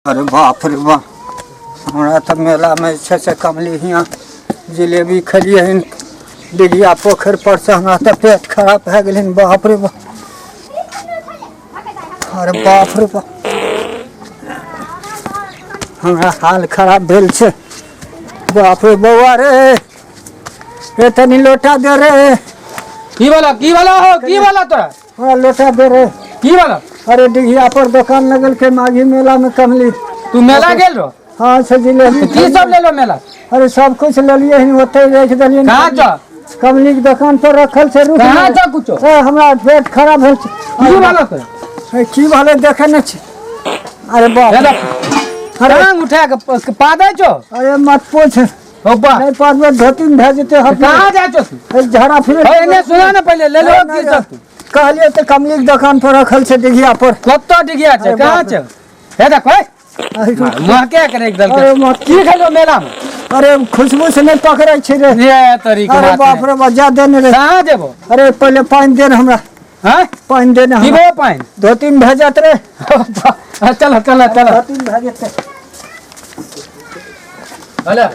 अरे बाप रे बाप, हमारा तो मेला में से कमली हियाँ जिलेबी खलिए हन डिगिया पोखर पर से हमारा तो पेट खराब है गए। बाप रे बाप, अरे बाप रे बाप, हमारा हाल खराब भेल छे। बाप रे बउआ रे, ये तनी लोटा दे रे। की वाला हो, की वाला तोरा? हाँ लोटा दे रे। की वाला? अरे डिगिया पर दुकान लगल के माघी मेला में कमली। तू मेला गेल रो? हाँ से जिलेबी की सब ले लो मेला? अरे सब कुछ ले लिए हन, होते रख दिलिए। कहाँ जा? कमली के दुकान पर रखल से। रुक कहाँ जा कुछ? हमरा पेट खराब है। की वाला तोरा? की वाले देखे न छी। अरे बाप, अरे उठा के पादे छो। अरे मत पूछ, होबा नहीं पाद में धोती में भेज देते। कहाँ जा छो तू? झाड़ा फिर एने सुना ना पहले ले लो की सब तू। कहलिए तो कमली के दुकान पर रखल से डिगिया पर। कत्तो डिगिया छे? कहाँ छे? हे देख भाई, मुआ क्या करे एकदम अरे मत की खेलो मेला में? अरे खुशबू से नहीं पकड़े छे रे। ये तरीका अरे बाप रे बाप, जा देने रे। कहाँ देबो? अरे पहले पानी दे हमरा। हां पानी देने हम। पीबो पानी? धोती में भेजत रे। चलो चलो चलो, धोती में भेजत। अले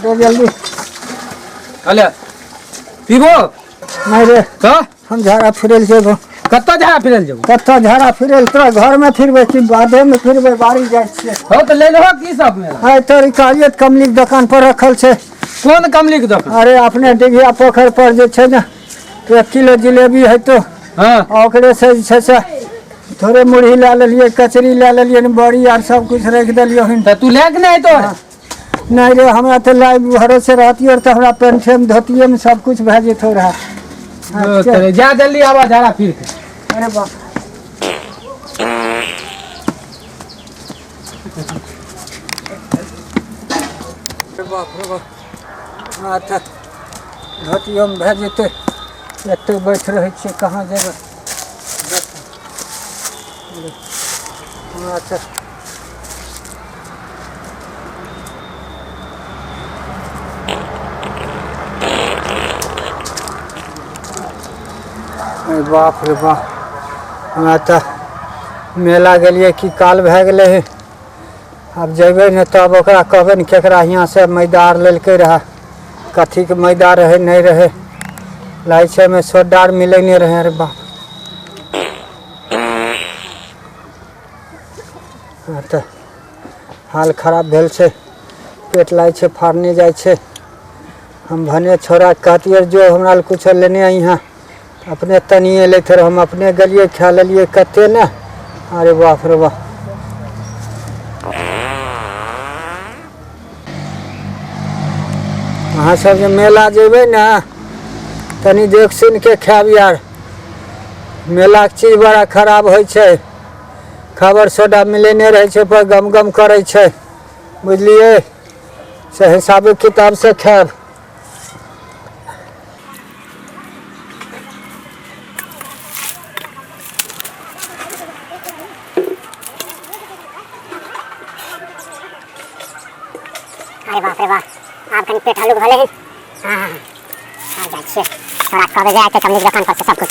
दो जल्दी। अले पीबो नहीं रे, तो हम झाड़ा फिरल जेबो। कत्तो जा फिरल जेबो? कत्ता झाड़ा फिरल? तोरा घर में फिरबे कि बाधे में फिरबे? बाड़ी जाय छे। हो तो ले लो की सब मेला? हाय तोरी कालियत कमली के दुकान पर रखल छे। कौन कमली के दुकान? अरे अपने डिगिया पोखर पर जे छे ना, 1 किलो जिलेबी है तो हां ओकरे से छे से थोड़े मुरही ला लेलिए, कचरी ला लेलिए, बड़ी आर सब कुछ रख देलियो हन। त तू लेक नहीं तो? नहीं रे, हमरा तो लाइव भरोसे रहती और तो हमरा पेंटे में धोतिए में सब कुछ भेजित हो रहा। चल जा जल्दी आवा झाड़ा फिर के। अरे बाप, बाप रे बाप, हाँ तो धोतियो में भेजते। एते बैठ रहे छे, कहाँ जेबे? अच्छा बाप रे बाप, हमरा तो मेला गेलिए कि काल भए गेले है। अब जेबे न तब ओकरा कहबे न केकरा यहाँ से मैदार लेलकै रहा, कथी के मैदा रहे नहीं रहे, लाइ छे में सोडार मिले नहीं रहे। अरे बाप, तो हाल खराब भेल छे, पेट लाइ छे, फाड़ने जाय छे। हम भने छोरा कहतिए जो हमरा ल कुछ लेने आई यहाँ, अपने तनिए ले थे, हम अपने गलिए खा लेलिए कते न। अरे बाप रे बाप, अहाँ सब जे मेला जेबे ना तनी देख सुन के खाब यार। मेला के चीज बड़ा खराब होइ छे, खबर सोडा मिलेने रहे छे पर गम गम करे छे, बुझलिए? से हिसाब किताब से खाब। अरे बाप रे बाप, आप कहीं पेट हल्लुक भले हैं। हाँ हाँ हाँ, आ जाइए थोड़ा कब जाए तो कमली दुकान पर से सब कुछ